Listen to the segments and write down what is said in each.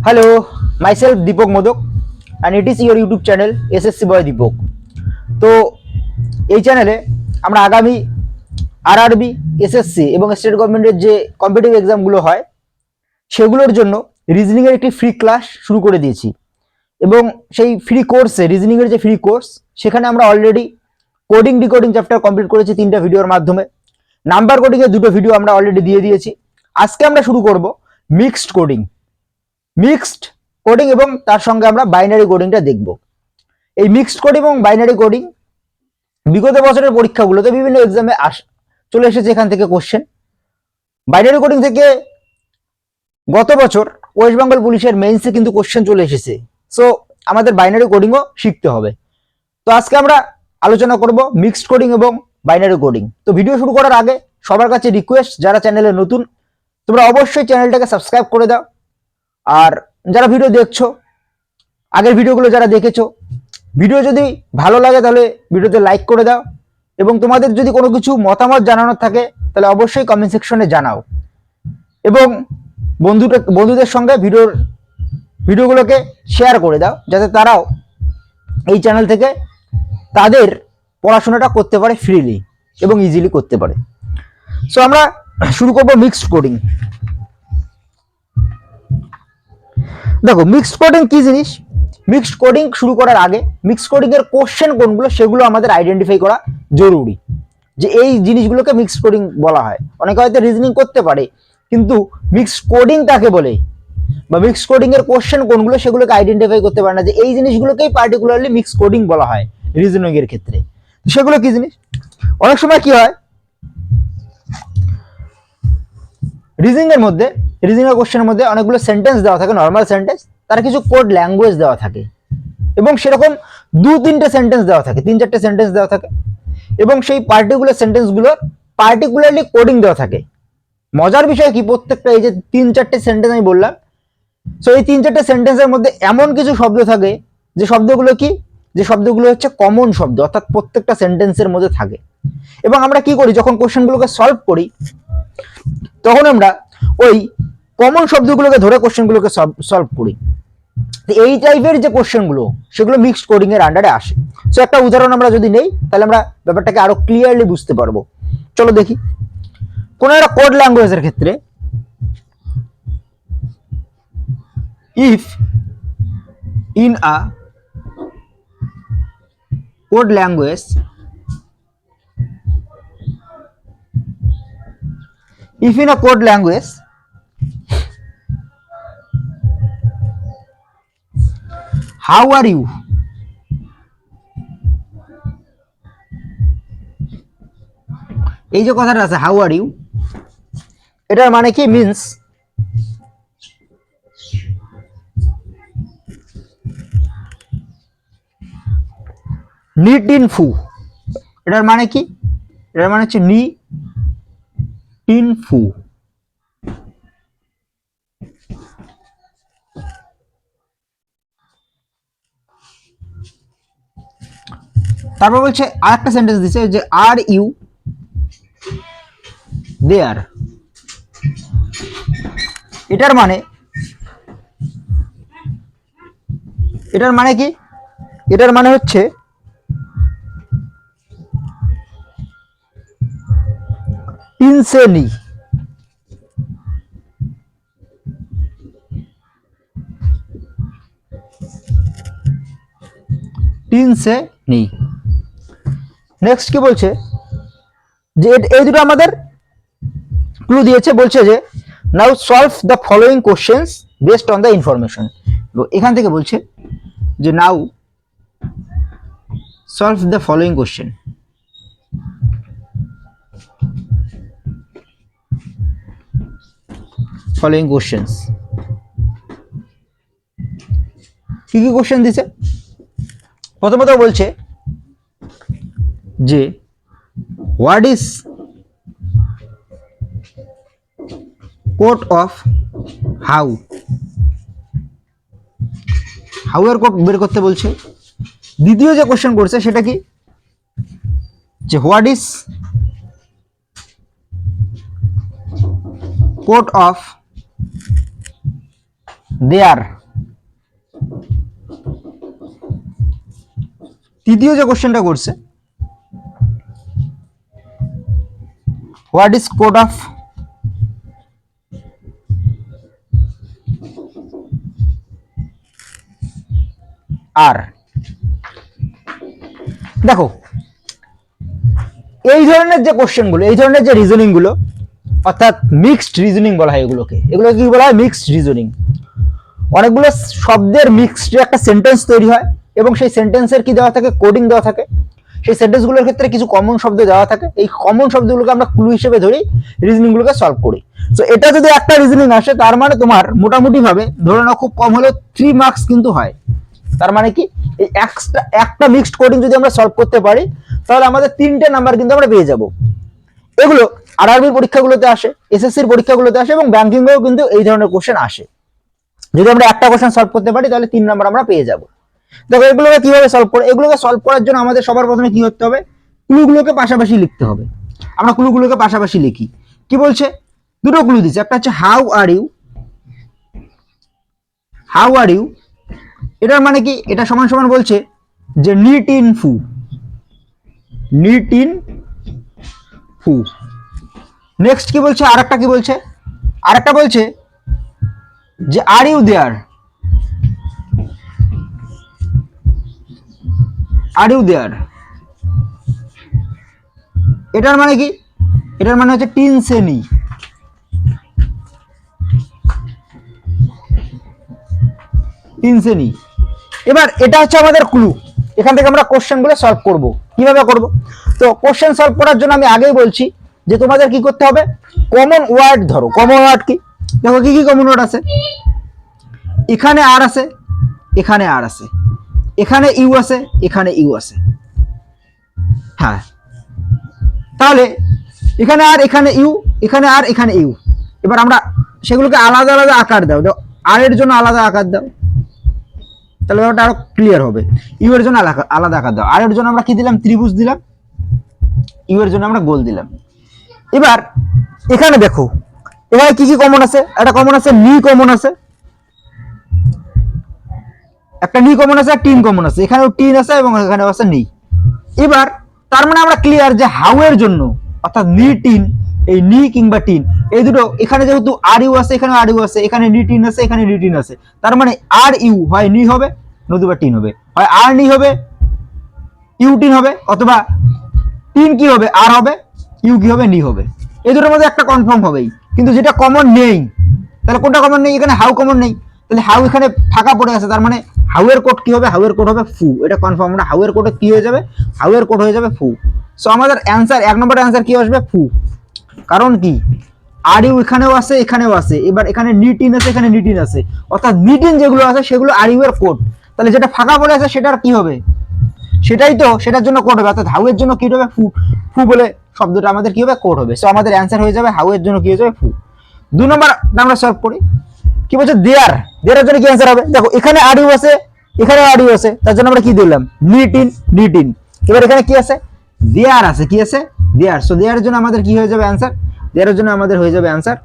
Hello, myself Deepak Modak and it is your YouTube channel SSC Boy Deepak. তো এই চ্যানেলে আমরা আগামী আরআরবি, এসএসসি এবং স্টেট গভর্নমেন্টের যে কম্পিটিটিভ এক্সামগুলো হয় সেগুলোর জন্য রিজনিং এর একটি ফ্রি ক্লাস শুরু করে দিয়েছি এবং সেই ফ্রি কোর্সে রিজনিং এর যে ফ্রি কোর্স সেখানে আমরা already coding decoding chapter complete করেছি 3টা ভিডিওর মাধ্যমে। নাম্বার কোডিং এর 2টো ভিডিও আমরা অলরেডি দিয়ে দিয়েছি। আজকে আমরা শুরু করব মিক্সড কোডিং এবং তার সঙ্গে আমরা বাইনারি কোডিংটা দেখব। এই মিক্সড কোডিং এবং বাইনারি কোডিং বিগত বছরের পরীক্ষাগুলোতে বিভিন্ন এক্সামে চলে এসেছে। এখান থেকে কোশ্চেন বাইনারি কোডিং থেকে গত বছর ওয়েস্ট বেঙ্গল পুলিশের মেইনসে কিন্তু কোশ্চেন চলে এসেছে। সো আমাদের বাইনারি কোডিংও শিখতে হবে। তো আজকে আমরা আলোচনা করব মিক্সড কোডিং এবং বাইনারি কোডিং। তো ভিডিও শুরু করার আগে সবার কাছে রিকোয়েস্ট, যারা চ্যানেলে নতুন তোমরা অবশ্যই চ্যানেলটাকে সাবস্ক্রাইব করে দাও, আর যারা ভিডিও দেখছো আগের ভিডিওগুলো যারা দেখেছো, ভিডিও যদি ভালো লাগে তাহলে ভিডিওতে লাইক করে দাও এবং তোমাদের যদি কোনো কিছু মতামত জানানোর থাকে তাহলে অবশ্যই কমেন্ট সেকশনে জানাও এবং বন্ধুদের সঙ্গে ভিডিওগুলোকে শেয়ার করে দাও যাতে তারাও এই চ্যানেল থেকে তাদের পড়াশোনাটা করতে পারে ফ্রিলি এবং ইজিলি করতে পারে। সো আমরা শুরু করব মিক্সড কোডিং। দেখো মিক্সড কোডিং কি জিনিস। মিক্সড কোডিং শুরু করার আগে মিক্সড কোডিং এর কোশ্চেন কোনগুলো সেগুলো আমাদের আইডেন্টিফাই করা জরুরি, যে এই জিনিসগুলোকে মিক্সড কোডিং বলা হয়। অনেকে হয়তো রিজনিং করতে পারে কিন্তু মিক্সড কোডিং কাকে বলে বা মিক্সড কোডিং এর কোশ্চেন কোনগুলো সেগুলোকে আইডেন্টিফাই করতে পারে না, যে এই জিনিসগুলোকেই পার্টিকুলারলি মিক্সড কোডিং বলা হয় রিজনিং এর ক্ষেত্রে। সেগুলো কি জিনিস? অনেক সময় কি হয়, রিজনিং এর কোশ্চেনের মধ্যে অনেকগুলো সেন্টেন্স দেওয়া থাকে, নর্মাল সেন্টেন্স, তার কিছু কোড ল্যাঙ্গুয়েজ দেওয়া থাকে এবং সেরকম 2-3টে সেন্টেন্স দেওয়া থাকে, 3-4টে সেন্টেন্স দেওয়া থাকে এবং সেই পার্টিকুলার সেন্টেন্সগুলোর পার্টিকুলারলি কোডিং দেওয়া থাকে। মজার বিষয় কি, প্রত্যেকটা এই যে 3-4টে সেন্টেন্স আমি বললাম, সো এই 3-4টে সেন্টেন্সের মধ্যে এমন কিছু শব্দ থাকে যে শব্দগুলো হচ্ছে কমন শব্দ, অর্থাৎ প্রত্যেকটা সেন্টেন্সের মধ্যে থাকে। এবং আমরা কি করি, যখন কোশ্চেনগুলোকে সলভ করি তখন আমরা ওই কমন শব্দগুলোকে ধরে কোশ্চেনগুলোকে সলভ করি। এই টাইপের যে কোশ্চেনগুলো সেগুলো মিক্সড কোডিং এর আন্ডারে আসে। সো একটা উদাহরণ আমরা যদি নেই তাহলে আমরা ব্যাপারটাকে আরো ক্লিয়ারলি বুঝতে পারবো। চলো দেখি। কোন একটা কোড ল্যাঙ্গুয়েজের ক্ষেত্রে if in a code language how are you, এই যে কথাটা আছে হাউ আর ইউ, এটার মানে কি মিন্স নিট ইন ফু। এটার মানে কি? এটার মানে হচ্ছে নি ইন ফু। তারপর বলছে আরেকটা সেন্টেন্স দিচ্ছে যে আর ইউ দেয়ার। এটার মানে কি? এটার মানে হচ্ছে টিনসে নি। টিনসে নি। নেক্সট কি বলছে, যে এই দুটো আমাদের ক্লু দিয়েছে, বলছে যে now solve the following questions based on the information. এখান থেকে বলছে যে now solve the following question. Following questions কি কি কোশ্চেন দিছে? প্রথমত বলছে যে what is code of how. How এর কোড বের করতে বলছে। দ্বিতীয় যে কোশ্চেন করছে সেটা কি, যে what is code of their. তৃতীয় যে কোশ্চেনটা করছে, হোয়াট ইজ কোড অফ আর। দেখো এই ধরনের যে কোশ্চেনগুলো, এই ধরনের যে রিজনিং গুলো, অর্থাৎ মিক্সড রিজনিং বলা হয় এগুলোকে কি বলা হয়? Mixed reasoning. অনেকগুলো শব্দের মিক্সড একটা সেন্টেন্স তৈরি হয় এবং সেই সেন্টেন্সের কি দেওয়া থাকে? কোডিং দেওয়া থাকে। সেই সেন্টেন্সগুলোর ক্ষেত্রে কিছু কমন শব্দ দেওয়া থাকে, এই কমন শব্দগুলোকে আমরা ক্লু হিসেবে ধরি, রিজনিং গুলোকে সলভ করি। তো এটা যদি একটা রিজনিং আসে, তার মানে তোমার মোটামুটি ভাবে ধরে নাও খুব কম হলেও 3 মার্কস কিন্তু হয়। তার মানে কি, এই একটা মিক্সড কোডিং যদি আমরা সলভ করতে পারি, তাহলে আমাদের 3টে নাম্বার কিন্তু আমরা পেয়ে যাব। এগুলো আরআরবির পরীক্ষাগুলোতে আসে, এসএসসির পরীক্ষাগুলোতে আসে এবং ব্যাংকিংয়েও কিন্তু এই ধরনের কোশ্চেন আসে। যদি আমরা একটা কোশ্চেন সলভ করতে পারি, তাহলে 3 নাম্বার আমরা পেয়ে যাব। দেখো এগুলোকে কিভাবে সলভ করব? এগুলোকে সলভ করার জন্য আমাদের সবার প্রথমে কি করতে হবে? ক্লুগুলোকে পাশাপাশি লিখতে হবে। আমরা ক্লুগুলোকে পাশাপাশি লিখি। কি বলছে? দুটো ক্লু দিচ্ছে, একটা হচ্ছে how are you. How are you এটার মানে কি? এটা সমান সমান বলছে যে নিট ইন ফু। নিট ইন ফু। নেক্সট কি বলছে? আরেকটা কি বলছে? আরেকটা বলছে যে are you there. Are you there এটার মানে কি? এটার মানে হচ্ছে টিন শ্রেণী। টিন শ্রেণী। এবার এটা হচ্ছে আমাদের ক্লু। এখান থেকে আমরা কোশ্চেনগুলো সলভ করব। কিভাবে করব? তো কোশ্চেন সলভ করার জন্য আমি আগেই বলছি যে তোমাদের কি করতে হবে? কমন ওয়ার্ড ধরো। কমন ওয়ার্ড কি? দেখো কি কি কমন ওয়ার্ড আছে। এখানে আর আছে, এখানে আর আছে, এখানে ইউ আছে, এখানে ইউ আছে। হ্যাঁ, তাহলে এখানে আর, এখানে ইউ, এখানে আর, এখানে ইউ। এবার আমরা সেগুলোকে আলাদা আলাদা আকার দাও। আর এর জন্য আলাদা আকার দাও, তাহলে ব্যাপারটা আরো ক্লিয়ার হবে। ইউ এর জন্য আলাদা আকার দাও। আর এর জন্য আমরা কি দিলাম? ত্রিভুজ দিলাম। ইউ এর জন্য আমরা গোল দিলাম। এবার এখানে দেখো, এখানে কি কি কমন আছে? একটা কমন আছে নি, কমন আছে একটা নি কমন আছে, টিন কমন আছে। এখানেও টিন আছে এবং এখানেও আছে নি। এবার তার মানে আমরা ক্লিয়ার যে হাউ এর জন্য, অর্থাৎ নি টিন, এই নি কিংবা টিন এই দুটো, এখানে যেহেতু আর ইউ আছে, এখানে আর ইউ আছে, এখানে নি টিন আছে, এখানে নি টিন আছে, তার মানে আর ইউ হয় নি হবে, নতুবা টিন হবে। হয় আর নি হবে, ইউ টিন হবে, অথবা টিন কি হবে? আর হবে, ইউ কি হবে? নি হবে। এই দুটোর মধ্যে একটা কনফার্ম হবেই। কিন্তু যেটা কমন নেই, তাহলে কোনটা কমন নেই? এখানে হাউ কমন নেই, তাহলে হাউ এখানে ফাঁকা পড়ে আছে। তার মানে হাউ এর কোড কি হবে? হাউ এর কোড হবে ফু। এটা কনফার্ম। আমরা হাউ এর কোডে কি হয়ে যাবে? হাউ এর কোড হয়ে যাবে ফু। সো আমাদের অ্যান্সার, 1 নম্বরের অ্যান্সার কি আসবে? ফু। কারণ কি? আর ইউ এখানেও আছে, এখানেও আছে। এবার এখানে নিটিন আছে, এখানে নিটিন আছে, অর্থাৎ নিটিন যেগুলো আছে সেগুলো আর ইউ এর কোড। তাহলে যেটা ফাঁকা পড়ে আছে সেটার কি হবে? সেটাই তো, সেটার জন্য কোড হবে। অর্থাৎ হাউ এর জন্য কি হবে? ফু। ফু বলে শব্দটা আমাদের কি হবে? কোড হবে। সো আমাদের অ্যান্সার হয়ে যাবে হাউ এর জন্য কি হয়ে যাবে? ফু। 2 নম্বর আমরা সলভ করি। কি বলছে? দেয়ার। দেয়ারের জন্য কি অ্যান্সার হবে? দেখো এখানে আর ইউ আছে, এখানে আর ইউ আছে, তার জন্য আমরা কি দিলাম? নিটিন, নিটিন। এবার এখানে কি আছে? দেয়ার আছে। কি আছে? দেয়ার। সো দেয়ারের জন্য আমাদের কি হয়ে যাবে অ্যান্সার? দেয়ারের জন্য আমাদের হয়ে যাবে অ্যান্সার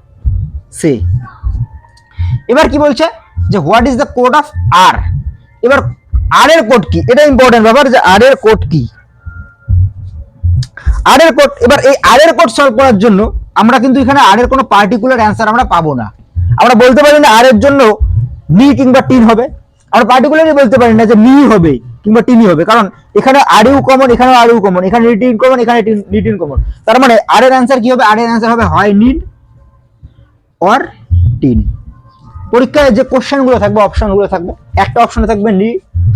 সি। এবার কি বলছে? যে what is the code of R. এবার আর এর কোড কি? এটা ইম্পর্টেন্ট ব্যাপার, যে আর এর কোড কি। আর এর কোড, এবার এই আর এর কোড সলভ করার জন্য আমরা কিন্তু এখানে আর এর কোনো পার্টিকুলার অ্যান্সার আমরা পাবো না। আমরা বলতে পারি না আর এর জন্য নি কিংবা টিন হবে। আমরা পার্টিকুলারলি বলতে পারি না যে নি হবে কিংবা টিনি হবে, কারণ এখানে আর ইউ কমন, এখানে আর ইউ কমন, এখানে নিটিন কমন, এখানে নিটিন কমন। তার মানে আর এর অ্যান্সার কি হবে? আর এর অ্যান্সার হবে হয় নিড অর টিন। পরীক্ষায় যে কোশ্চেনগুলো থাকবে, অপশনগুলো থাকবে, একটা অপশনে থাকবে নি,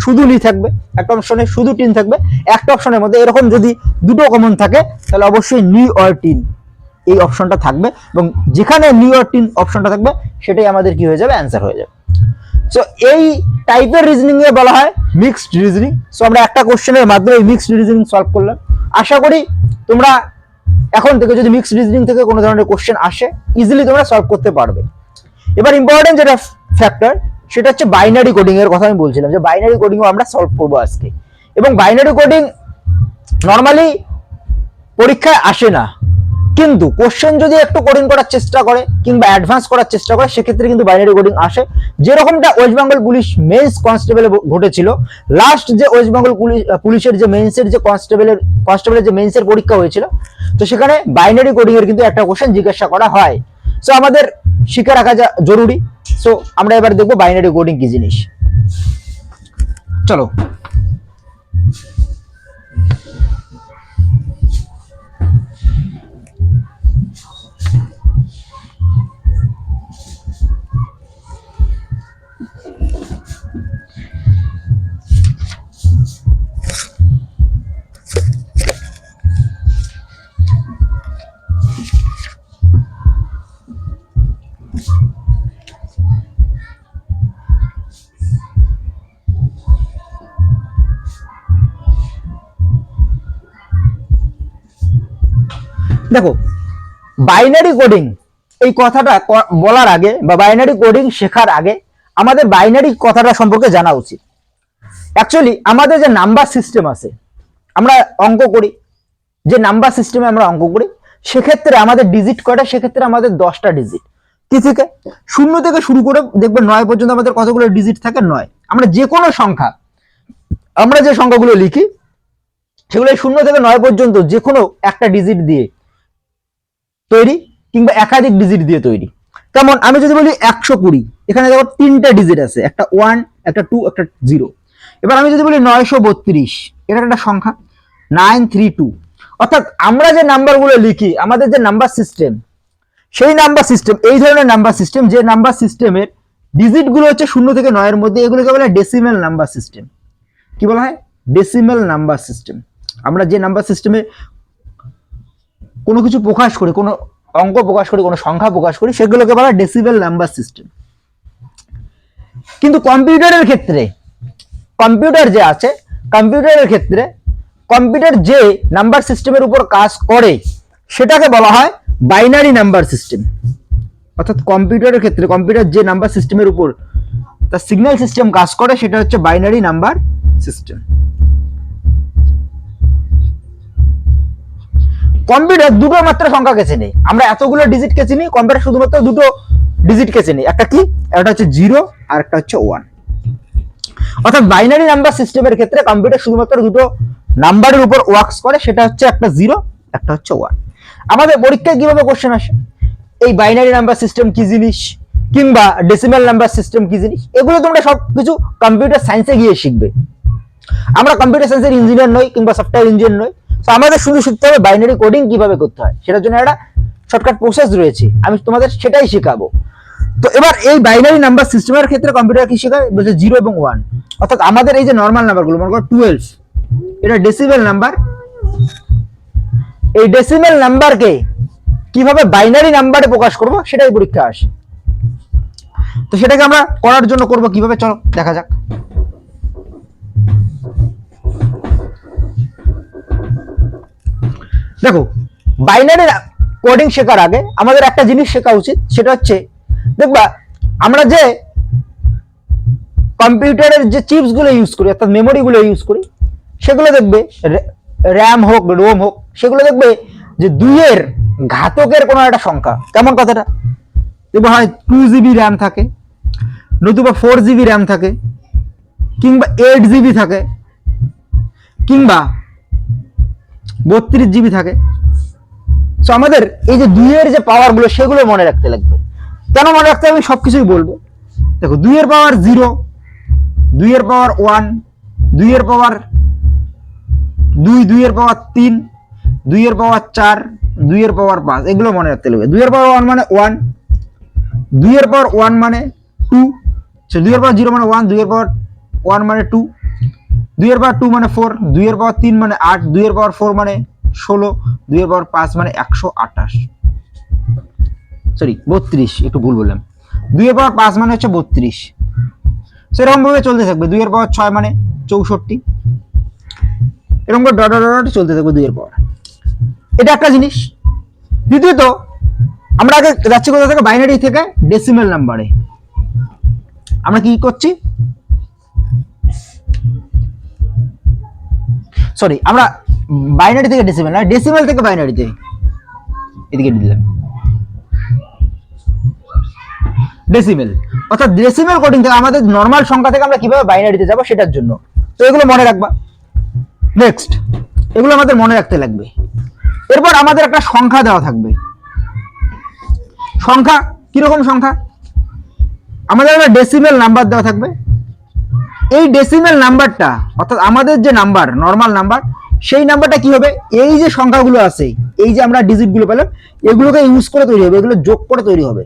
শুধু নি থাকবে, একটা অপশনে শুধু টিন থাকবে, একটা অপশনের মধ্যে এরকম যদি দুটো কমন থাকে, তাহলে অবশ্যই নি অর টিন এই অপশনটা থাকবে, এবং যেখানে নি অর টিন অপশনটা থাকবে সেটাই আমাদের কি হয়ে যাবে? অ্যান্সার হয়ে যাবে। সো এই টাইপের রিজনিং এ বলা হয় মিক্সড রিজনিং। সো আমরা একটা কোশ্চেনের মাধ্যমে মিক্সড রিজনিং সলভ করলাম। আশা করি তোমরা এখন থেকে যদি মিক্সড রিজনিং থেকে কোনো ধরনের কোশ্চেন আসে, ইজিলি তোমরা সলভ করতে পারবে। এবার ইম্পর্টেন্ট যেটা ফ্যাক্টর, সেটা হচ্ছে বাইনারি কোডিং এর কথা আমি বলছিলাম, যে বাইনারি কোডিংও আমরা সলভ করবো আজকে। এবং বাইনারি কোডিং নর্মালি পরীক্ষায় আসে না, কিন্তু কোশ্চেন যদি একটু কঠিন করার চেষ্টা করে কিংবা অ্যাডভান্স করার চেষ্টা করে সেক্ষেত্রে কিন্তু বাইনারি কোডিং আসে, যেরকমটা ওয়েস্ট বেঙ্গল পুলিশ মেন্স কনস্টেবলে ঘটেছিল। লাস্ট যে ওয়েস্ট বেঙ্গল পুলিশের যে মেন্সের যে কনস্টেবলের যে মেন্সের পরীক্ষা হয়েছিল, তো সেখানে বাইনারি কোডিং এর কিন্তু একটা কোশ্চেন জিজ্ঞাসা করা হয়। সো আমাদের শিখে রাখা জরুরি। সো আমরা এবার দেখবো বাইনারি কোডিং কি জিনিস। চলো, দেখো বাইনারি কোডিং এই কথাটা বলার আগে বা বাইনারি কোডিং শেখার আগে আমাদের বাইনারি কথাটা সম্পর্কে জানা উচিত। অ্যাকচুয়ালি আমাদের যে নাম্বার সিস্টেম আছে, আমরা অঙ্ক করি, যে নাম্বার সিস্টেমে আমরা অঙ্ক করি, সেক্ষেত্রে আমাদের ডিজিট কয়টা? সেক্ষেত্রে আমাদের 10টা ডিজিট। কি থেকে? 0 থেকে শুরু করে দেখবে 9 পর্যন্ত আমাদের কতগুলো ডিজিট থাকে? 9। আমরা যে কোনো সংখ্যা, আমরা যে সংখ্যাগুলো লিখি সেগুলো 0 থেকে 9 পর্যন্ত যে কোনো একটা ডিজিট দিয়ে তৈরি কিংবা একাধিক ডিজিট দিয়ে তৈরি। যেমন আমি যদি বলি 120, এখানে দেখো 3টা ডিজিট আছে, একটা 1, একটা 2, একটা 0। এবার আমি যদি বলি 932, এটা একটা সংখ্যা 932। অর্থাৎ আমরা যে নাম্বারগুলো লিখি, আমাদের যে নাম্বার সিস্টেম, সেই নাম্বার সিস্টেম, এই ধরনের নাম্বার সিস্টেম, যে নাম্বার সিস্টেমের ডিজিট গুলো হচ্ছে 0 থেকে 9 এর মধ্যে, এগুলোকে বলে ডেসিমেল নাম্বার সিস্টেম। কি বলা হয়? Decimal number system. আমরা যে নাম্বার সিস্টেমে কোনো কিছু প্রকাশ করি, কোনো অঙ্ক প্রকাশ করি, কোনো সংখ্যা প্রকাশ করি, সেগুলোকে বলা হয় ডেসিমেল নাম্বার সিস্টেম। কিন্তু কম্পিউটারের ক্ষেত্রে, কম্পিউটার যে আছে, কম্পিউটারের ক্ষেত্রে কম্পিউটার যে নাম্বার সিস্টেমের উপর কাজ করে সেটাকে বলা হয় বাইনারি নাম্বার সিস্টেম। অর্থাৎ কম্পিউটারের ক্ষেত্রে কম্পিউটার যে নাম্বার সিস্টেমের উপর তার সিগন্যাল সিস্টেম কাজ করে সেটা হচ্ছে বাইনারি নাম্বার সিস্টেম। কম্পিউটার দুটো মাত্র সংখ্যা কে চেনে, আমরা এতগুলো ডিজিট কে চিনি, কম্পিউটার শুধুমাত্র দুটো ডিজিট কে চেনে, একটা কি? একটা হচ্ছে 0 আর একটা হচ্ছে 1। অর্থাৎ বাইনারি নাম্বার সিস্টেমের ক্ষেত্রে কম্পিউটার শুধুমাত্র দুটো নাম্বারের উপর ওয়ার্কস করে, সেটা হচ্ছে একটা 0, একটা হচ্ছে 1। আমাদের পরীক্ষায় কিভাবে কোশ্চেন আসে, এই বাইনারি নাম্বার সিস্টেম কি জিনিস কিংবা ডেসিমাল নাম্বার সিস্টেম কি জিনিস, এগুলো তোমরা সবকিছু কম্পিউটার সায়েন্সে গিয়ে শিখবে। আমরা কম্পিউটার সায়েন্সের ইঞ্জিনিয়ার নই কিংবা সফটওয়্যার ইঞ্জিনিয়ার নই, তো আমাদের শুধু শিখতে হবে বাইনারি কোডিং কিভাবে করতে হয়, সেটার জন্য একটা শর্টকাট প্রসেস রয়েছে, আমি তোমাদের সেটাই শেখাবো। তো এবার এই বাইনারি নাম্বার সিস্টেমের ক্ষেত্রে কম্পিউটার কি শেখায়? বলছে 0 এবং 1। অর্থাৎ আমাদের এই যে নরমাল নাম্বারগুলো, মনে করো 12, এটা ডেসিমেল নাম্বার। এই ডেসিমেল নাম্বারকে কিভাবে বাইনারি নাম্বারে প্রকাশ করব সেটাই পরীক্ষা আসে। তো সেটাকে আমরা করার জন্য করব কিভাবে, চলো দেখা যাক। দেখো বাইনারি কোডিং শেখার আগে আমাদের একটা জিনিস শেখা উচিত, সেটা হচ্ছে দেখবা আমরা যে কম্পিউটারের যে চিপস গুলো ইউজ করি, অর্থাৎ মেমোরি গুলো ইউজ করি, সেগুলো দেখবে র্যাম হোক রোম হোক, সেগুলো দেখবে যে 2 এর ঘাতকের কোনো একটা সংখ্যা। কেমন কথাটা? দেখবে হয় 2 জিবি র্যাম থাকে, নতুবা 4 জিবি র্যাম থাকে, কিংবা 8 জিবি থাকে, কিংবা 32 জিবি থাকে। তো আমাদের এই যে 2 এর যে পাওয়ার গুলো সেগুলো মনে রাখতে লাগবে। কেন মনে রাখতে হবে আমি সবকিছুই বলবো। দেখো 2 এর পাওয়ার 0, 2 এর পাওয়ার 1, 2 এর পাওয়ার 2, 2 এর পাওয়ার 3, 2 এর পাওয়ার 4, 2 এর পাওয়ার 5, এগুলো মনে রাখতে লাগবে। 2 এর পাওয়ার 1 মানে 1, 2 এর পাওয়ার 1 মানে 2, 2 এর পাওয়ার 0 মানে 1, 2 এর পাওয়ার 1 মানে 2, 2 এর পাওয়ার 2 মানে 4, 2 এর পাওয়ার 3 মানে 8, 2 এর পাওয়ার 4 মানে 16, 2 এর পাওয়ার 5 মানে 128, সরি 32, একটু ভুল বললাম। 2 এর পাওয়ার 5 মানে হচ্ছে 32। সেরকম ভাবে চলতে থাকবে। 2 এর পাওয়ার 6 মানে 64, এরকম করে ডট ডট ডট চলতে থাকবে 2 এর পাওয়ার। এটা একটা জিনিস। দ্বিতীয়ত আমরা আগে যাচ্ছি কোথা থেকে? বাইনারি থেকে ডেসিমেল নাম্বারে। আমরা কি করছি? সরি, আমরা বাইনারি থেকে ডেসিমেল না, ডেসিমেল থেকে বাইনারিতে। এদিকে দিলাম ডেসিমেল, অর্থাৎ ডেসিমেল কোডিং থেকে আমাদের নর্মাল সংখ্যা থেকে আমরা কিভাবে বাইনারিতে যাব সেটার জন্য। তো এগুলো মনে রাখবা। নেক্সট, এগুলো আমাদের মনে রাখতে লাগবে। এরপর আমাদের একটা সংখ্যা দেওয়া থাকবে। সংখ্যা কিরকম সংখ্যা? আমাদের একটা ডেসিমেল নাম্বার দেওয়া থাকবে। এই ডেসিমেল নাম্বারটা অর্থাৎ আমাদের যে নাম্বার নর্মাল নাম্বার, সেই নাম্বারটা কি হবে, এই যে সংখ্যাগুলো আছে, এই যে আমরা ডিজিট গুলো পেলাম, এগুলোকে ইউজ করে তৈরি হবে, এগুলো যোগ করে তৈরি হবে।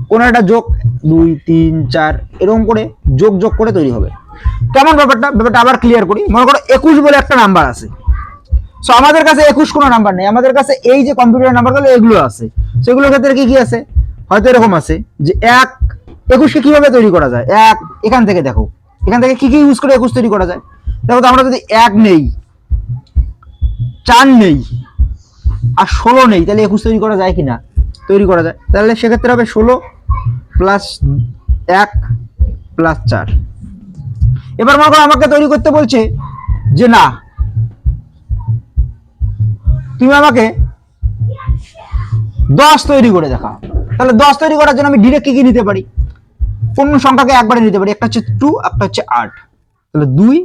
কোন একটা যোগ 2 3 4 এরকম করে যোগ করে তৈরি হবে। কেমন ব্যাপারটা আবার ক্লিয়ার করি। মনে করো 21 বলে একটা নাম্বার আছে। সো আমাদের কাছে 21 কোনো নাম্বার নেই, আমাদের কাছে এই যে কম্পিউটার নাম্বারগুলো এগুলো আছে। সেগুলোর ক্ষেত্রে কি আছে, হয়তো এরকম আছে যে 21 কে কিভাবে তৈরি করা যায়। এখান থেকে দেখো, এখান থেকে কি ইউজ করে 21 তৈরি করা যায়। দেখো তো আমরা যদি 1 নেই, 4 নেই আর 16 নেই, তাহলে 21 তৈরি করা যায় কিনা? তৈরি করা যায়। তাহলে সেক্ষেত্রে হবে 16 প্লাস 1 প্লাস 4। এবার মনে করো আমাকে তৈরি করতে বলছে যে না, তুমি আমাকে 10 তৈরি করে দেখাও। তাহলে 10 তৈরি করার জন্য আমি ডিরেক্ট কি নিতে পারি, কোন সংখ্যাকে একবারে নিতে পারি। একটা হচ্ছে 2, একটা হচ্ছে 8। তাহলে 2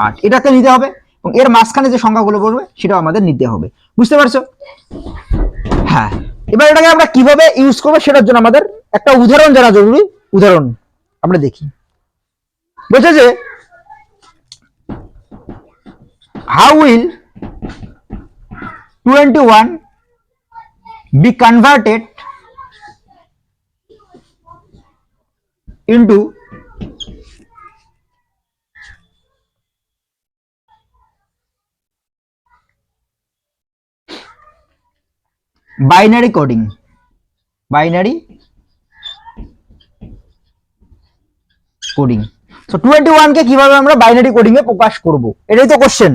8 এটাকে নিতে হবে, এবং এর মাঝখানে যে সংখ্যাগুলো পড়বে সেটাও আমাদের নিতে হবে। বুঝতে পারছো? হ্যাঁ। এবার এটাকে আমরা কিভাবে ইউজ করবো সেটার জন্য আমাদের একটা উদাহরণ জানা জরুরি। উদাহরণ আমরা দেখি। বলছে যে how will 21 be converted into binary coding. Binary coding. So 21 কে কিভাবে আমরা বাইনারি কোডিং এ প্রকাশ করব, এটাই তো কোশ্চেন।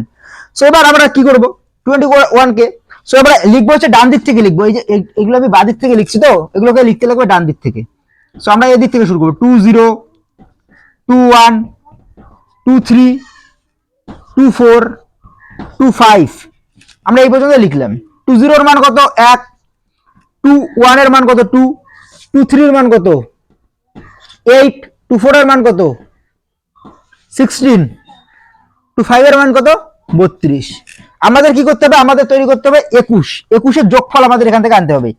সো এবার আমরা কি করব 21 কে, সো এবার লিখবো হচ্ছে ডান দিক থেকে লিখবো। এই যে এগুলো আমি বাঁ দিক থেকে লিখছি, তো এগুলোকে লিখতে লাগবে ডান দিক থেকে। সো আমরা এই দিক থেকে শুরু করব। 20 21 23 24 25 আমরা এই পর্যন্ত লিখলাম। 20 এর মান কত 1, 21 এর মান কত 2, 23 এর মান কত 8, 24 এর মান কত 16, 25 এর মান কত 32। আমাদের কি করতে হবে, আমাদের তৈরি করতে হবে 21 এর যোগফল আমাদের এখান থেকে আনতে হবে।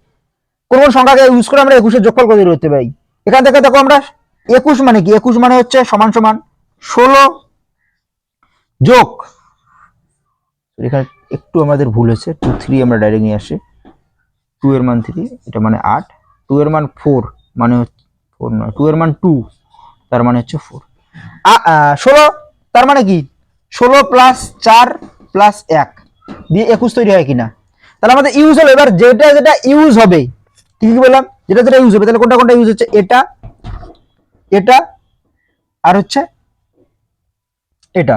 কোন কোন সংখ্যাকে ইউজ করে আমরা 21 এর যোগফল কত করতে পারি। এখান থেকে দেখো আমরা 21 মানে কি, 21 মানে হচ্ছে সমান সমান 16 যোগ, এখানে একটু আমাদের ভুল হয়েছে, 2 3 আমরা ডাইরেক্ট নিয়ে আসি। 2 এর মান 3, এটা মানে 8, 2 এর মান 4 মানে হচ্ছে 4 নয়, 2 এর মান 2 তার মানে হচ্ছে 4। 16 তার মানে কি 16 প্লাস 4 প্লাস 1 দিয়ে 21 তৈরি হয় কিনা। তাহলে আমাদের ইউজ হলো, এবার যেটা ইউজ হবে, কি কি বললাম, যেটা ইউজ হবে, তাহলে কোনটা ইউজ হচ্ছে, এটা আর হচ্ছে এটা।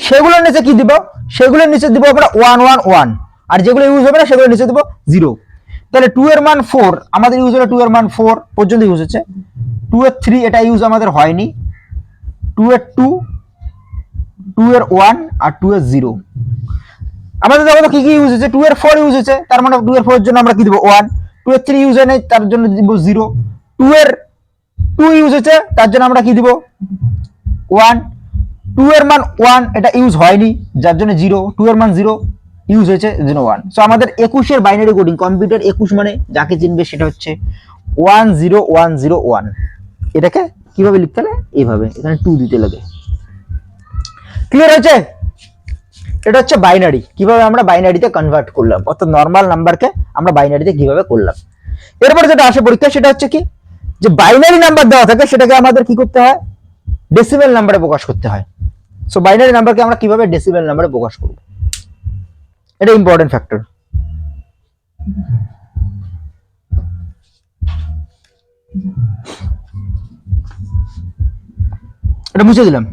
সেগুলোর নিচে কি দিব, সেগুলোর নিচে দিব আমরা 1 1 1, আর যেগুলো ইউজ হবে না সেগুলোর নিচে দিব 0। তাহলে 2 এর মান 4 আমাদের ইউজ হলো, 2 এর মান 4 পর্যন্ত ইউজ হচ্ছে। 2 এর 3 এটা ইউজ আমাদের হয়নি। 2 এর 2, 2 এর 1 আর 2 এর 0 আমাদের দেখো কি কি ইউজ হচ্ছে। 2 এর 4 ইউজ হচ্ছে, তার মানে 2 এর 4 এর জন্য আমরা কি দেব 1। 2 এর 3 ইউজ হয় নাই, তার জন্য দিব 0। 2 এর 2 ইউজ হচ্ছে, তার জন্য আমরা কি দিব 1। 2 এর মান 1 এটা ইউজ হয়নি, যার জন্য 0। 2 এর মান 0 ইউজ হয়েছে, জন্য 1। সো আমাদের 21 এর বাইনারি কোডিং, কম্পিউটার 21 মানে যাকে চিনবে সেটা হচ্ছে 10101। এটাকে কিভাবে লিখতে হবে, এইভাবে এখানে 2 দিতে লাগে। ক্লিয়ার হচ্ছে? এটা হচ্ছে বাইনারি, কিভাবে আমরা বাইনারিতে কনভার্ট করলাম, অর্থাৎ নরমাল নাম্বারকে আমরা বাইনারিতে কিভাবে করলাম। এরপর যেটা আসে পরীক্ষা, সেটা হচ্ছে কি, যে বাইনারি নাম্বার দেওয়া থাকে সেটাকে আমাদের কি করতে হয়, ডেসিমেল নাম্বারে প্রকাশ করতে হয়। সো বাইনারি নাম্বারকে আমরা কিভাবে ডেসিমেল নাম্বারে প্রকাশ করব, এটা ইম্পর্টেন্ট ফ্যাক্টর। এটা মুছে দিলাম।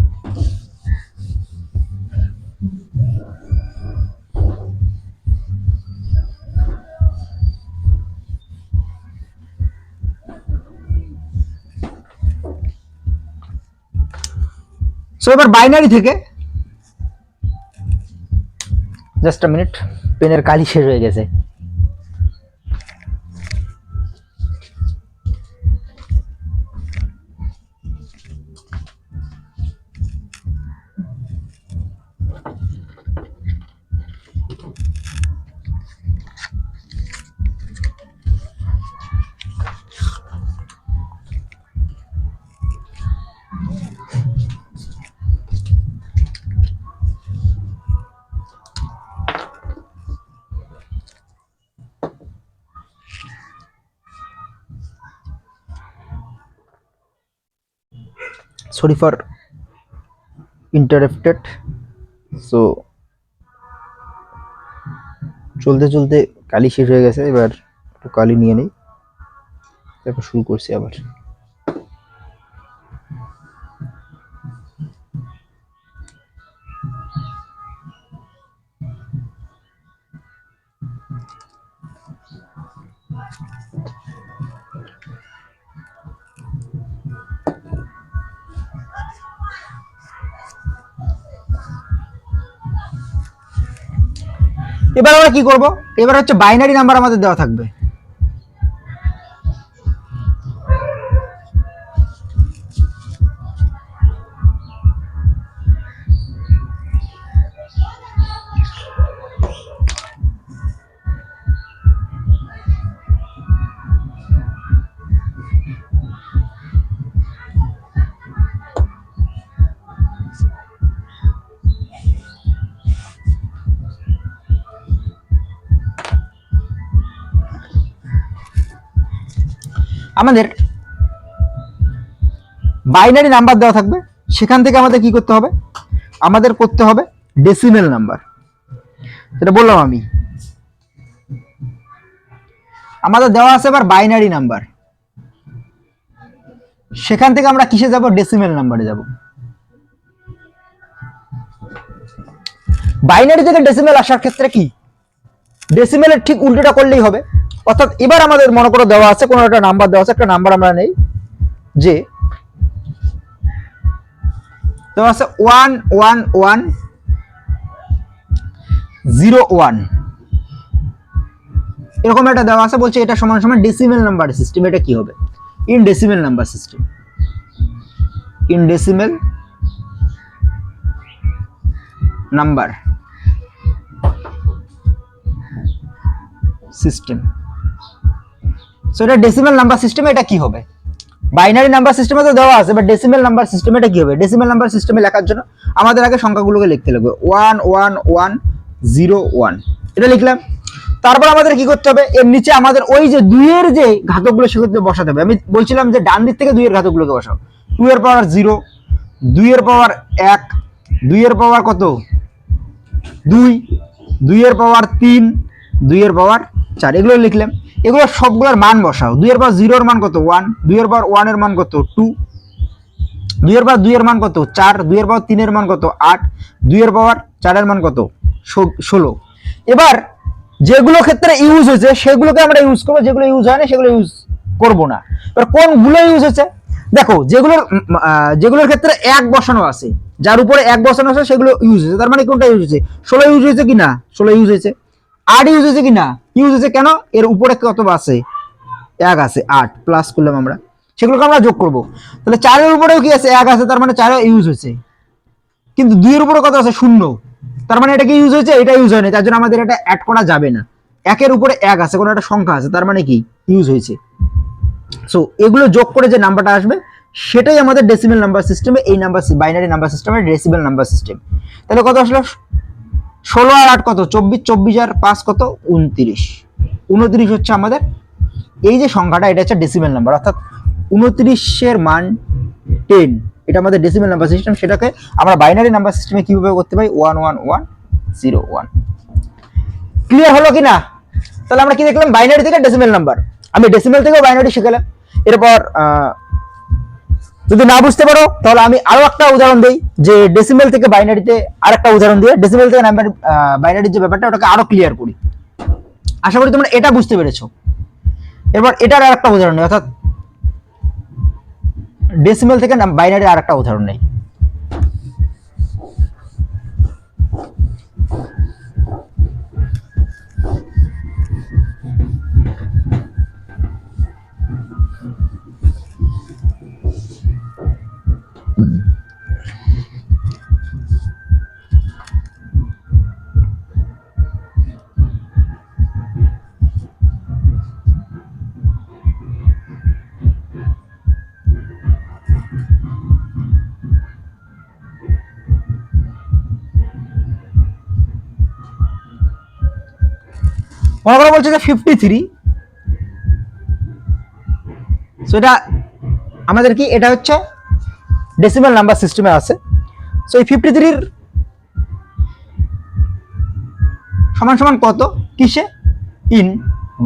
সো এবার বাইনারি থেকে, জাস্ট আ মিনিট, পেনের কালি শেষ হয়ে গেছে। Sorry for interrupted. সো চলতে চলতে কালি শেষ হয়ে গেছে, এবার একটু কালি নিয়ে নেই, তারপর শুরু করছি আবার। এবার আমরা কি করব, এবার হচ্ছে বাইনারি নাম্বার আমাদের দেওয়া থাকবে। আমাদের বাইনারি নাম্বার দেওয়া থাকবে, সেখান থেকে আমাদের কি করতে হবে, আমাদের করতে হবে ডেসিমেল নাম্বার। যেটা বললাম আমি, আমাদের দেওয়া আছে এবার বাইনারি নাম্বার, সেখান থেকে আমরা কিসে যাব, ডেসিমেল নাম্বারে যাব। বাইনারি থেকে ডেসিমেল আসার ক্ষেত্রে কি, ডেসিমেলের ঠিক উল্টোটা করলেই হবে। অর্থাৎ এবার আমাদের মনে করে দেওয়া আছে কোনো একটা নাম্বার দেওয়া আছে, একটা নাম্বার আমরা নেই যে দেওয়া আছে 11101, এরকম একটা দেওয়া আছে, বলছে এটা সমান সমান ডেসিমেল নাম্বার সিস্টেম। এটা কি হবে, in decimal number system, in decimal number system. So এটা ডেসিমেল নাম্বার সিস্টেমে এটা কি হবে, বাইনারি নাম্বার সিস্টেমে তো দেওয়া আছে, বাট ডেসিমেল নাম্বার সিস্টেমে এটা কি হবে। ডেসিমেল নাম্বার সিস্টেমে লেখার জন্য আমাদের আগে সংখ্যাগুলোকে লিখতে লাগবে 11101, এটা লিখলাম। তারপর আমাদের কি করতে হবে, এর নিচে আমাদের ওই যে 2 এর যে ঘাতকগুলো সেগুলোকে বসাতে হবে। আমি বলছিলাম যে ডান দিক থেকে 2 এর ঘাতকগুলোকে বসাও। 2 এর পাওয়ার 0, 2 এর পাওয়ার 1, 2 এর পাওয়ার কত 2, 2 এর পাওয়ার 3, 2 এর পাওয়ার 4, এগুলো লিখলাম। এগুলো সবগুলোর মান বসাও। 2 এর পাওয়ার 0 এর মান কত 1, 2 এর পাওয়ার 1 এর মান কত 2, 2 এর পাওয়ার 2 এর মান কত 4, 2 এর পাওয়ার 3 এর মান কত 8, 2 এর পাওয়ার 4 এর মান কত 16। এবার যেগুলো ক্ষেত্রে ইউজ হয়েছে সেগুলোকে আমরা ইউজ করবো, যেগুলো ইউজ হয় না সেগুলো ইউজ করব না। এবার কোনগুলো ইউজ হয়েছে দেখো, যেগুলোর ক্ষেত্রে 1 বসানো আছে, যার উপরে 1 বসানো আছে সেগুলো ইউজ হয়েছে। তার মানে কোনটা ইউজ হয়েছে, 16 ইউজ হয়েছে কিনা, 16 ইউজ হয়েছে। 8 ইউজ হয়েছে কিনা, ইউজ হয়েছে। কেন, এর উপরে কত আছে 1 আছে, 8 প্লাস করলাম আমরা, সেগুলোকে আমরা যোগ করব। তাহলে 4 এর উপরেও কি আছে 1 আছে, তার মানে 4 ইউজ হয়েছে। কিন্তু 2 এর উপরে কত আছে 0, তার মানে এটা কি ইউজ হয়েছে, এটা ইউজ হয়নি, তার জন্য আমাদের এটা অ্যাড করা যাবে না। 1 এর উপরে 1 আছে, কোনো একটা সংখ্যা আছে, তার মানে কি ইউজ হয়েছে। সো এগুলো যোগ করে যে নাম্বারটা আসবে সেটাই আমাদের ডেসিমেল নাম্বার সিস্টেমে, এই নাম্বার বাইনারি নাম্বার সিস্টেমের ডেসিমেল নাম্বার সিস্টেম। তাহলে কত আসলো, 16 আর 8 কত 24, 24 আর 5 কত 29, 29 হচ্ছে আমাদের এই যে সংখ্যাটা, এটা হচ্ছে ডেসিমেল নাম্বার। অর্থাৎ 29 এর মান 10, এটা আমাদের ডেসিমেল নাম্বার সিস্টেম। সেটাকে আমরা বাইনারি নাম্বার সিস্টেমে কিভাবে করতে পারি, 11101। ক্লিয়ার হলো কিনা? তাহলে আমরা কি দেখলাম, বাইনারি থেকে ডেসিমেল নাম্বার, আমি ডেসিমেল থেকেও বাইনারি শিখালাম। এরপর যদি না বুঝতে পারো তাহলে আমি আরো একটা উদাহরণ দেই, যে ডেসিমেল থেকে বাইনারিতে আরেকটা উদাহরণ দিয়ে ডেসিমেল থেকে নাম্বার বাইনারির যে ব্যাপারটা ওটাকে আরো ক্লিয়ার করি। আশা করি তোমরা এটা বুঝতে পেরেছো। এবার এটার আরেকটা উদাহরণ নেই, অর্থাৎ ডেসিমেল থেকে বাইনারি আরেকটা উদাহরণ নেই। মনে করো বলছে যে 53, সো এটা আমাদের কি, এটা হচ্ছে ডেসিমাল নাম্বার সিস্টেমে আছে। সো এই 53 সমান সমান কত কিসে? In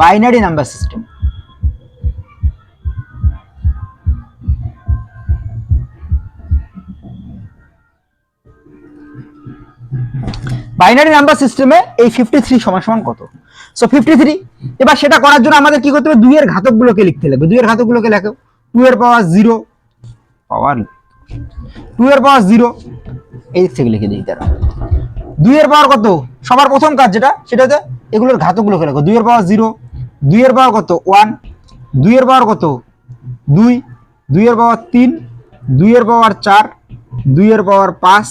binary number system. Binary number সিস্টেমে এই 53 সমান সমান কত? সো 53, এবার সেটা করার জন্য আমাদের কি করতে হবে? 2 এর ঘাতকগুলোকে লিখতে লাগবে। 2 এর ঘাতকগুলোকে লেখো। 2 এর পাওয়ার 0 পাওয়ার 2 এর পাওয়ার 0 এই দিক থেকে লিখে দিই। তারা 2 এর পাওয়ার কত? সবার প্রথম কাজ যেটা, সেটা হচ্ছে এগুলোর ঘাতকগুলোকে লেখো। 2 এর পাওয়ার 0, 2 এর পাওয়ার কত? 1, 2 এর পাওয়ার কত? 2, 2 এর পাওয়ার 3, 2 এর পাওয়ার 4, 2 এর পাওয়ার 5,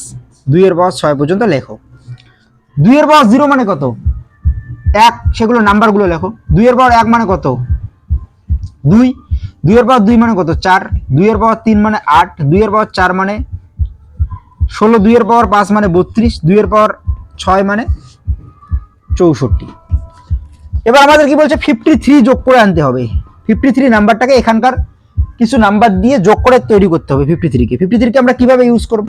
2 এর পাওয়ার 6 পর্যন্ত লেখো। 2 এর পাওয়ার 0 মানে কত? 1, সেগুলো নাম্বারগুলো লেখো। 2 এর পাওয়ার 1 মানে কত? 2, 2 এর পাওয়ার 2 মানে কত? 4, 2 এর পাওয়ার 3 মানে 8, 2 এর পাওয়ার 4 মানে 16, 2 এর পাওয়ার 5 মানে 32, 2 এর পাওয়ার 6 মানে 64। এবার আমাদের কি বলছে? 53 যোগ করে আনতে হবে। 53 নাম্বারটাকে এখানকার কিছু নাম্বার দিয়ে যোগ করে তৈরি করতে হবে 53 কে। 53 কে আমরা কিভাবে ইউজ করব?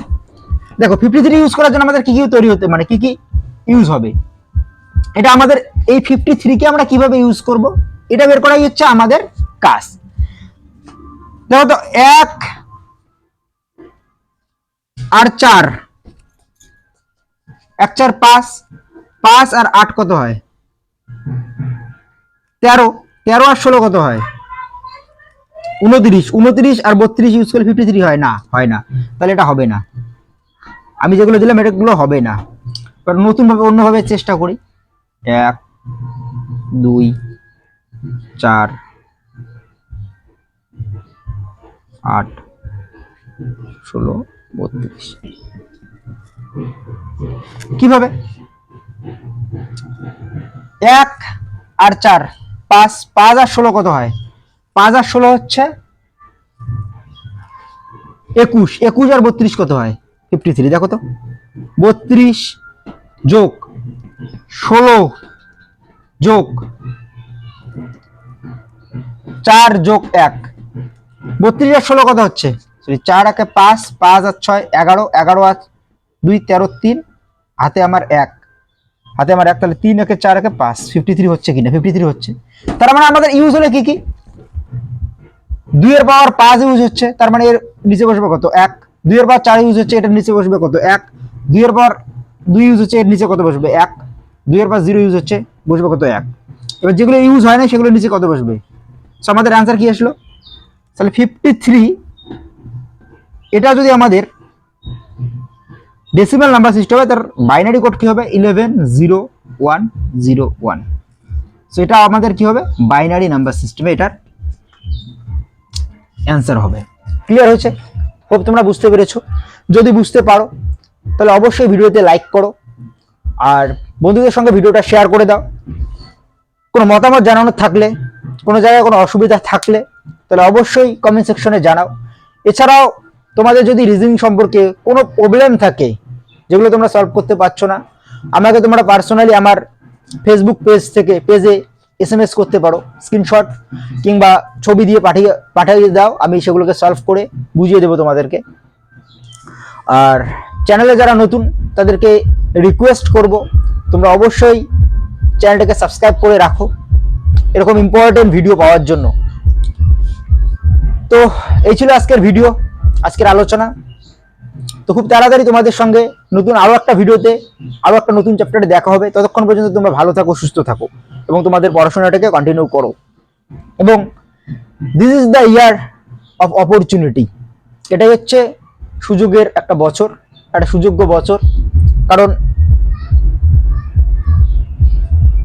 দেখো 53 ইউজ করার জন্য আমাদের কি কি তৈরি হতে, মানে কি কি ইউজ হবে, এটা আমাদের এই 53 কে আমরা কিভাবে ইউজ করব এটা বের করাই হচ্ছে আমাদের কাজ। দেখো তো 1 আর 4, 1 4 5, 5 আর 8 কত হয়? 13, 13 আর 16 কত হয়? 29, 29 আর 32 ইউজ করলে 53 হয় না? হয় না, তাহলে এটা হবে না। আমি যেগুলো দিলাম এটাগুলো হবে না। এবার নতুন ভাবে অন্যভাবে চেষ্টা করি। 1 2 4 8 16 32 কিভাবে? 1 আর 4, 5, 5 আর 16 কত হয়? 5 আর 16 হচ্ছে 21, 21 আর 32 কত হয়? 53। দেখো তো 32 যোগ 16 যোগ 4 যোগ 1, 32 আর 16 কত হচ্ছে? 4 একে 5, 5 আর 6 11, 11 আর 2 13, 3 হাতে আমার 1, হাতে আমার 1, তাহলে 3 একে 4 একে 5, 53 হচ্ছে কিনা? 53 হচ্ছে। তার মানে আমাদের ইউজ হলে কি কি? 2 এর পাওয়ার 5 ইউজ হচ্ছে, তার মানে এর নিচে বসবে কত? 1। 2 এর পাওয়ার 4 ইউজ হচ্ছে, এটার নিচে বসবে কত? 1। 2 এর পাওয়ার 2 ইউজ হচ্ছে, এর নিচে কত বসবে? 1। 2 এর পাওয়ার 0 ইউজ হচ্ছে, বসবে কত? 1। এবার যেগুলো ইউজ হয় না সেগুলো নিচে কত বসবে? সো আমাদের অ্যান্সার কি আসলো? তাহলে 53 এটা যদি আমাদের ডেসিমাল নাম্বার সিস্টেম হয়, তার বাইনারি কোড কি হবে? 110101। সো এটা আমাদের কি হবে? বাইনারি নাম্বার সিস্টেমে এটার অ্যান্সার হবে। ক্লিয়ার হয়েছে? হোপ তোমরা বুঝতে পেরেছো। যদি বুঝতে পারো তাহলে অবশ্যই ভিডিওতে লাইক করো আর বন্ধুদের সঙ্গে ভিডিওটা শেয়ার করে দাও। কোনো মতামত জানানোর থাকলে, কোনো জায়গায় কোনো অসুবিধা থাকলে তাহলে অবশ্যই কমেন্ট সেকশনে জানাও। এছাড়াও তোমাদের যদি রিজনিং সম্পর্কে কোনো প্রবলেম থাকে যেগুলো তোমরা সলভ করতে পারছো না, আমাকে তোমরা পার্সোনালি আমার ফেসবুক পেজে SMS করতে পারো, স্ক্রিনশট কিংবা ছবি দিয়ে পাঠিয়ে দাও, আমি সেগুলোকে সলভ করে বুঝিয়ে দেবো তোমাদেরকে। আর চ্যানেলে যারা নতুন তাদেরকে রিকোয়েস্ট করব তোমরা অবশ্যই চ্যানেলটাকে সাবস্ক্রাইব করে রাখো এরকম ইম্পর্টেন্ট ভিডিও পাওয়ার জন্য। তো এই ছিল আজকের ভিডিও, আজকের আলোচনা। তো খুব তাড়াতাড়ি তোমাদের সঙ্গে নতুন আরো একটা ভিডিওতে আরো একটা নতুন চ্যাপ্টারে দেখা হবে। ততক্ষণ পর্যন্ত তোমরা ভালো থাকো, সুস্থ থাকো এবং তোমাদের পড়াশোনাটাকে কন্টিনিউ করো। এবং this is the year of opportunity, এটাই হচ্ছে সুযোগের একটা বছর, একটা সুযোগ্য বছর। কারণ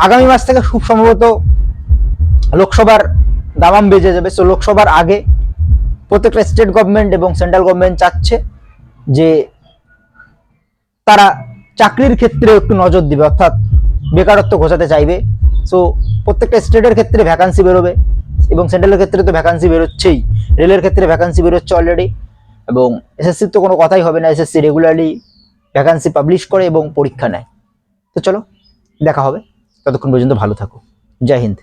আগামী মাস থেকে খুব সম্ভবত লোকসভার দামাম বেজে যাবে। সো লোকসভার আগে প্রত্যেকটা স্টেট গভর্নমেন্ট এবং সেন্ট্রাল গভর্নমেন্ট চাচ্ছে যে তারা চাকরির ক্ষেত্রে একটু নজর দিবে, অর্থাৎ বেকারত্ব ঘোচাতে চাইবে। সো প্রত্যেকটা স্টেটের ক্ষেত্রে ভ্যাকান্সি বেরোবে এবং সেন্ট্রালের ক্ষেত্রে তো ভ্যাকান্সি বেরোচ্ছেই, রেলের ক্ষেত্রে ভ্যাকান্সি বেরোচ্ছে অলরেডি, এবং এসএসসির তো কোনো কথাই হবে না। এসএসসি রেগুলারলি ভ্যাকান্সি পাবলিশ করে এবং পরীক্ষা নেয়। তো চলো দেখা হবে, ততক্ষণ পর্যন্ত ভালো থাকো। জয় হিন্দ।